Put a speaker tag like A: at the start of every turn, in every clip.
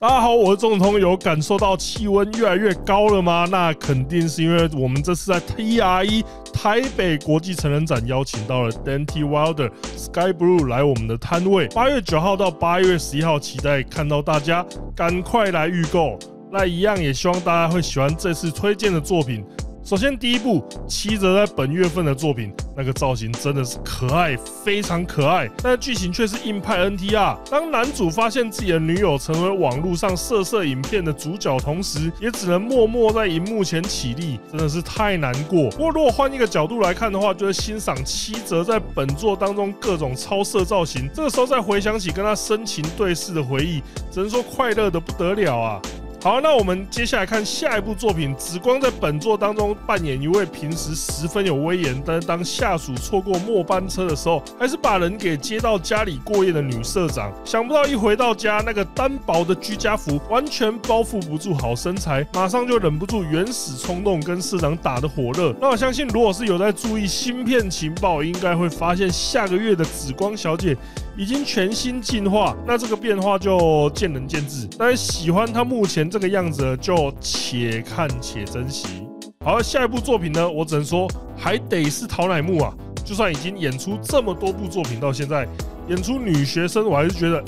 A: 大家好，我是钟子通。有感受到气温越来越高了吗？那肯定是因为我们这次在 TRE 台北国际成人展邀请到了 Dante Wilder、Sky Blue 来我们的摊位。8月9号到8月11号，期待看到大家赶快来预购。那一样也希望大家会喜欢这次推荐的作品。首先第一部七泽在本月份的作品，那个造型真的是可爱，非常可爱，但剧情却是硬派 NTR。当男主发现自己的女友成为网络上色影片的主角，同时也只能默默在荧幕前起立，真的是太难过。不过如果换一个角度来看的话，就会欣赏七泽在本作当中各种超色造型。这个时候再回想起跟他深情对视的回忆，只能说快乐的不得了啊！好，那我们接下来看下一部作品。紫光在本作当中扮演一位平时十分有威严，但是当下属错过末班车的时候，还是把人给接到家里过夜的女社长。想不到一回到家，那个单薄的居家服完全包覆不住好身材，马上就忍不住原始冲动，跟社长打得火热。那我相信，如果是有在注意芯片情报，应该会发现下个月的紫光小姐已经全新进化，那这个变化就见仁见智。但是喜欢她目前这个样子，就且看且珍惜。好，下一部作品呢，我只能说还得是桃乃木啊。就算已经演出这么多部作品，到现在演出女学生，我还是觉得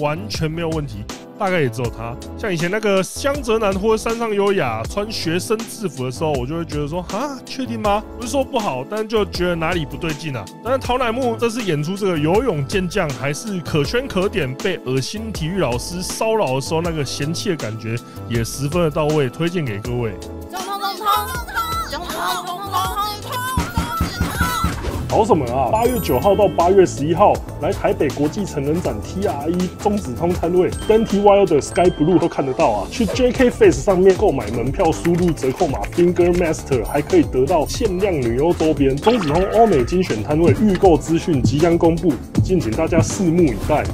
A: 完全没有问题。大概也只有他，像以前那个香泽南或者山上优雅穿学生制服的时候，我就会觉得说，哈，确定吗？不是说不好，但就觉得哪里不对劲啊。但是桃乃木这次演出这个游泳健将，还是可圈可点，被恶心体育老师骚扰的时候那个嫌弃的感觉，也十分的到位，推荐给各位。搞什么啊？8月9号到8月11号来台北国际成人展 TRE 中子通摊位 ，Dante Wilder Sky Blue 都看得到啊！去 JK Face 上面购买门票，输入折扣码 Finger Master， 还可以得到限量女优周边。中子通欧美精选摊位预购资讯即将公布，敬请大家拭目以待。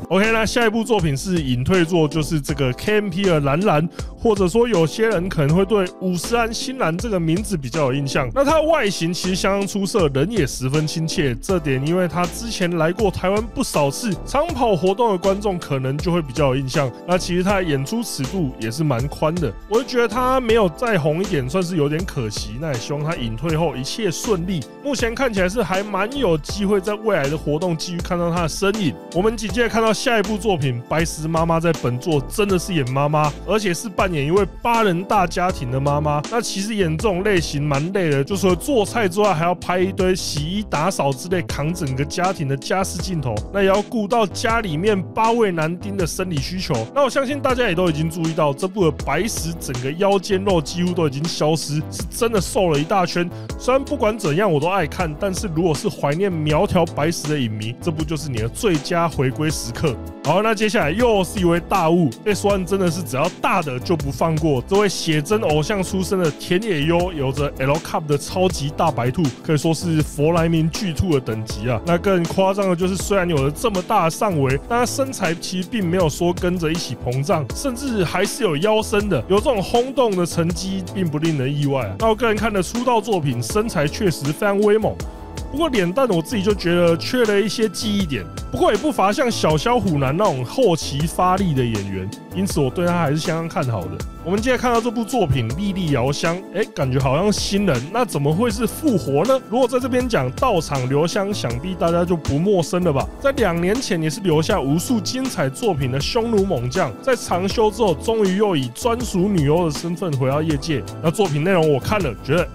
A: OK， 那下一部作品是隐退作，就是这个 KMP 的蓝蓝，或者说有些人可能会对五十岚新兰这个名字比较有印象。那它的外形其实相当出色，人也十分亲切。这点因为他之前来过台湾不少次，长跑活动的观众可能就会比较有印象。那其实他的演出尺度也是蛮宽的，我就觉得他没有再红一点，算是有点可惜。那也希望他隐退后一切顺利。目前看起来是还蛮有机会在未来的活动继续看到他的身影。我们紧接着看到下一部作品，白石妈妈在本作真的是演妈妈，而且是扮演一位8人大家庭的妈妈。那其实演这种类型蛮累的，就除了做菜之外，还要拍一堆洗衣、打扫之类，扛整个家庭的家事镜头。那也要顾到家里面8位男丁的生理需求。那我相信大家也都已经注意到，这部的白石整个腰间肉几乎都已经消失，是真的瘦了一大圈。虽然不管怎样我都爱看，但是如果是怀念苗条白石的影迷，这部就是你的最佳回归时刻。好，那接下来又是一位大物 ，S1 真的是只要大的就不放过。这位写真偶像出身的田野优，有着 L Cup 的超级大白兔，可以说是佛莱明巨兔的等级啊。那更夸张的就是，虽然有了这么大的上围，但他身材其实并没有说跟着一起膨胀，甚至还是有腰身的。有这种轰动的成绩，并不令人意外啊。那我个人看的出道作品，身材确实非常威猛。不过脸蛋我自己就觉得缺了一些记忆点，不过也不乏像小萧虎男那种后期发力的演员，因此我对他还是相当看好的。我们接着看到这部作品《莉莉遥香》，感觉好像新人，那怎么会是复活呢？如果在这边讲到场留香，想必大家就不陌生了吧？在2年前也是留下无数精彩作品的匈奴猛将，在长休之后，终于又以专属女优的身份回到业界。那作品内容我看了，觉得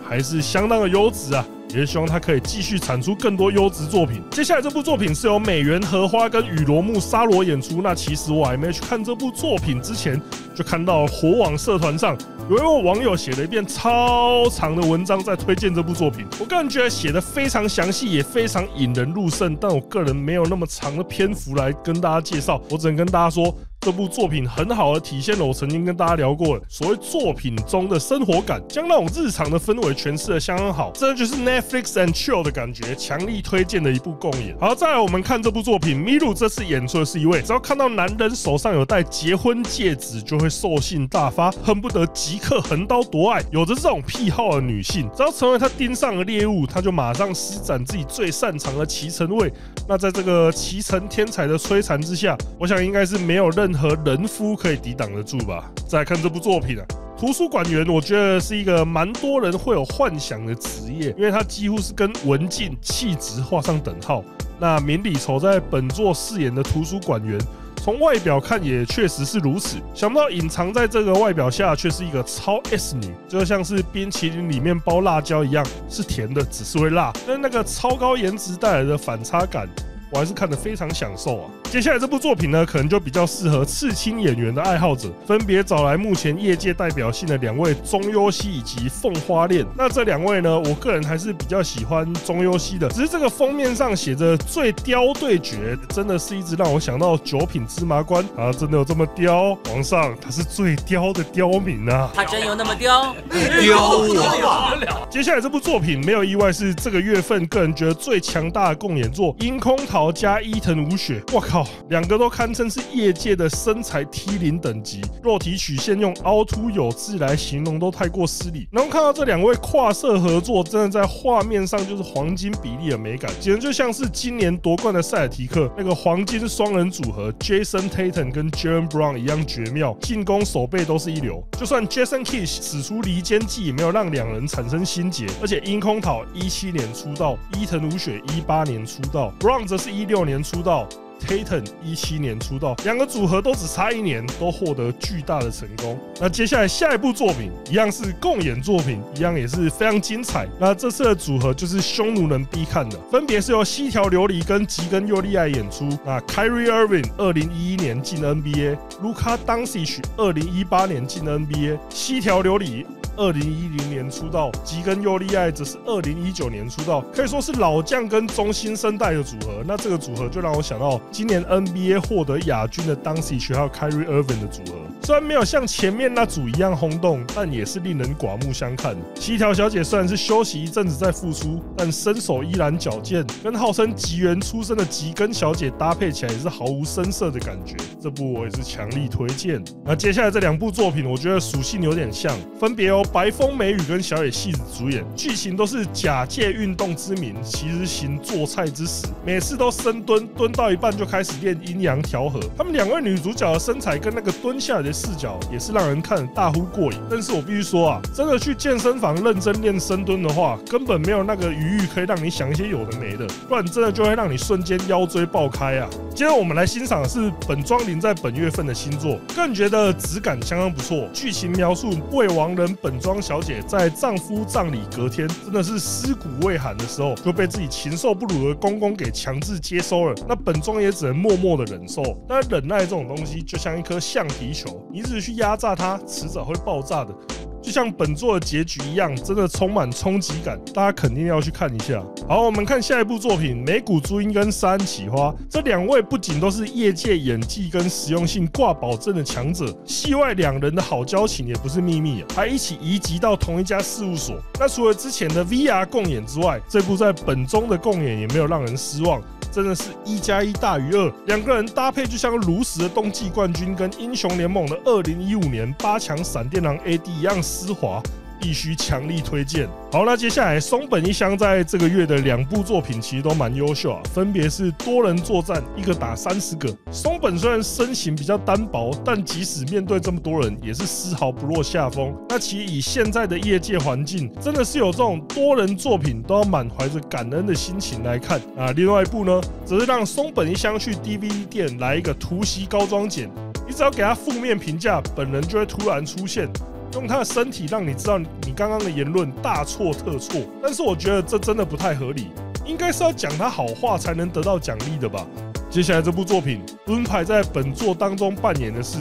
A: 还是相当的优质啊。也是希望他可以继续产出更多优质作品。接下来这部作品是由美原荷花跟宇罗木沙罗演出。那其实我还没去看这部作品之前，就看到火网社团上有一位网友写了一篇超长的文章在推荐这部作品。我个人觉得写的非常详细，也非常引人入胜，但我个人没有那么长的篇幅来跟大家介绍，我只能跟大家说，这部作品很好的体现了我曾经跟大家聊过的所谓作品中的生活感，将那种日常的氛围诠释得相当好，这就是 Netflix and chill 的感觉，强力推荐的一部共演。好，再来我们看这部作品，米鲁这次演出的是一位只要看到男人手上有戴结婚戒指就会兽性大发，恨不得即刻横刀夺爱，有着这种癖好的女性，只要成为他盯上了猎物，他就马上施展自己最擅长的骑乘位。那在这个骑乘天才的摧残之下，我想应该是没有任何
B: 何人夫可以抵挡得住吧。再来看这部作品啊，图书馆员我觉得是一个蛮多人会有幻想的职业，因为它几乎是跟文静、气质画上等号。那明里愁在本作饰演的图书馆员，从外表看也确实是如此，想不到隐藏在这个外表下却是一个超 S 女，就像是冰淇淋里面包辣椒一样，是甜的，只是会辣。但是那个超高颜值带来的反差感，我还是看得非常享受啊。接下来这部作品呢，可能就比较适合刺青演员的爱好者，分别找来目前业界代表性的2位中优希以及凤花恋。那这2位呢，我个人还是比较喜欢中优希的，只是这个封面上写着最刁对决，真的是一直让我想到九品芝麻官啊，真的有这么刁？皇上他是最刁的刁民啊，
C: 他真有那么刁？
D: 刁我！
B: 接下来这部作品没有意外是这个月份个人觉得最强大的共演作，樱空桃加伊藤舞雪。我靠，2个都堪称是业界的身材 T0 等级，肉体曲线用凹凸有致来形容都太过失礼。然后看到这2位跨色合作，真的在画面上就是黄金比例的美感，简直就像是今年夺冠的塞尔提克那个黄金双人组合 Jason Tatum 跟 Jaylen Brown 一样绝妙，进攻守备都是一流。就算 Jason Kidd 使出离间计，也没有让2人产生心结。而且樱空桃17年出道，伊藤舞雪18年出道 ，Brown 则是16年出道。Tatum 17年出道，2个组合都只差1年，都获得巨大的成功。那接下来下一部作品一样是共演作品，一样也是非常精彩。那这次的组合就是匈奴人必看的，分别是由西条琉璃跟吉根佑利爱演出。那 Kyrie Irving 2011年进 NBA，Luka Doncic 2018年进 NBA， 西条琉璃2010年出道，吉根佑利爱则是2019年出道，可以说是老将跟中新生代的组合。那这个组合就让我想到今年 NBA 获得亚军的 Doncic 还有 Kyrie Irving 的组合，虽然没有像前面那组一样轰动，但也是令人刮目相看。西条小姐虽然是休息一阵子再复出，但身手依然矫健，跟号称吉原出身的吉根小姐搭配起来也是毫无生涩的感觉。这部我也是强力推荐。那接下来这2部作品，我觉得属性有点像，分别由白风美羽跟小野戏子主演，剧情都是假借运动之名，其实行做菜之实，每次都深蹲，蹲到一半就开始练阴阳调和。他们2位女主角的身材跟那个蹲下来的视角，也是让人看得大呼过瘾。但是我必须说啊，真的去健身房认真练深蹲的话，根本没有那个余裕可以让你想一些有的没的，不然真的就会让你瞬间腰椎爆开啊。接着我们来欣赏的是本庄临在本月份的新作，个人觉得质感相当不错。剧情描述未亡人本庄小姐在丈夫葬礼隔天，真的是尸骨未寒的时候，就被自己禽兽不如的公公给强制接收了。那本庄也只能默默的忍受，但忍耐这种东西就像一颗橡皮球，你一直去压榨它，迟早会爆炸的。就像本作的结局一样，真的充满冲击感，大家肯定要去看一下。好，我们看下一部作品《美谷朱音》跟山崎花，这2位不仅都是业界演技跟实用性挂保证的强者，戏外2人的好交情也不是秘密啊，还一起移籍到同一家事务所。那除了之前的 VR 共演之外，这部在本中的共演也没有让人失望。真的是1+1大于2，2个人搭配就像如实的冬季冠军跟英雄联盟的2015年8强闪电狼 AD 一样丝滑，必须强力推荐。好，那接下来松本一香在这个月的2部作品其实都蛮优秀啊，分别是多人作战1个打30个。松本虽然身形比较单薄，但即使面对这么多人，也是丝毫不落下风。那其实以现在的业界环境，真的是有这种多人作品都要满怀着感恩的心情来看啊。另外一部呢，则是让松本一香去 DVD 店来一个突袭高装检，你只要给他负面评价，本人就会突然出现。用他的身体让你知道你刚刚的言论大错特错，但是我觉得这真的不太合理，应该是要讲他好话才能得到奖励的吧。接下来这部作品，温牌在本作当中扮演的是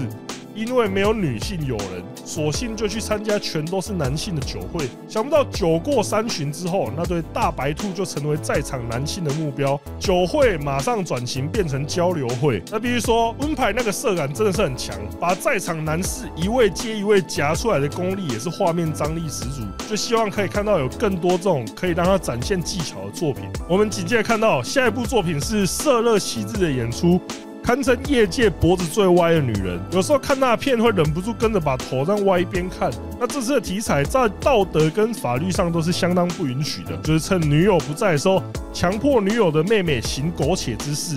B: 因为没有女性友人，索性就去参加全都是男性的酒会。想不到酒过3巡之后，那对大白兔就成为在场男性的目标。酒会马上转型变成交流会。那必须说，温牌那个色感真的是很强，把在场男士一位接一位夹出来的功力，也是画面张力十足。就希望可以看到有更多这种可以让他展现技巧的作品。我们紧接着看到下一部作品是色乐细致的演出。堪称业界脖子最歪的女人，有时候看那片会忍不住跟着把头这样歪一边看。那这次的题材在道德跟法律上都是相当不允许的，就是趁女友不在的时候，强迫女友的妹妹行苟且之事。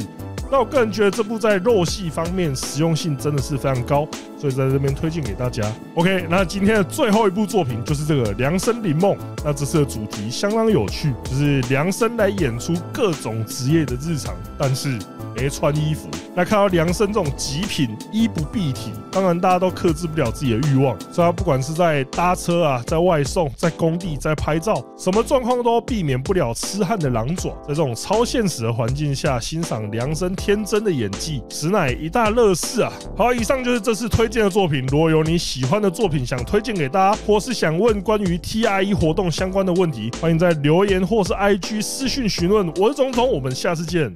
B: 那我个人觉得这部在肉系方面实用性真的是非常高，所以在这边推荐给大家。OK， 那今天的最后一部作品就是这个《梁生临梦》。那这次的主题相当有趣，就是梁生来演出各种职业的日常，但是没穿衣服。那看到梁生这种极品衣不蔽体，当然大家都克制不了自己的欲望，所以他不管是在搭车啊，在外送，在工地，在拍照，什么状况都避免不了痴汉的狼爪。在这种超现实的环境下，欣赏梁生天真的演技，实乃一大乐事啊！好，以上就是这次推荐的作品。如果有你喜欢的作品想推荐给大家，或是想问关于 TRE 活动相关的问题，欢迎在留言或是 IG 私讯询问。我是总统，我们下次见。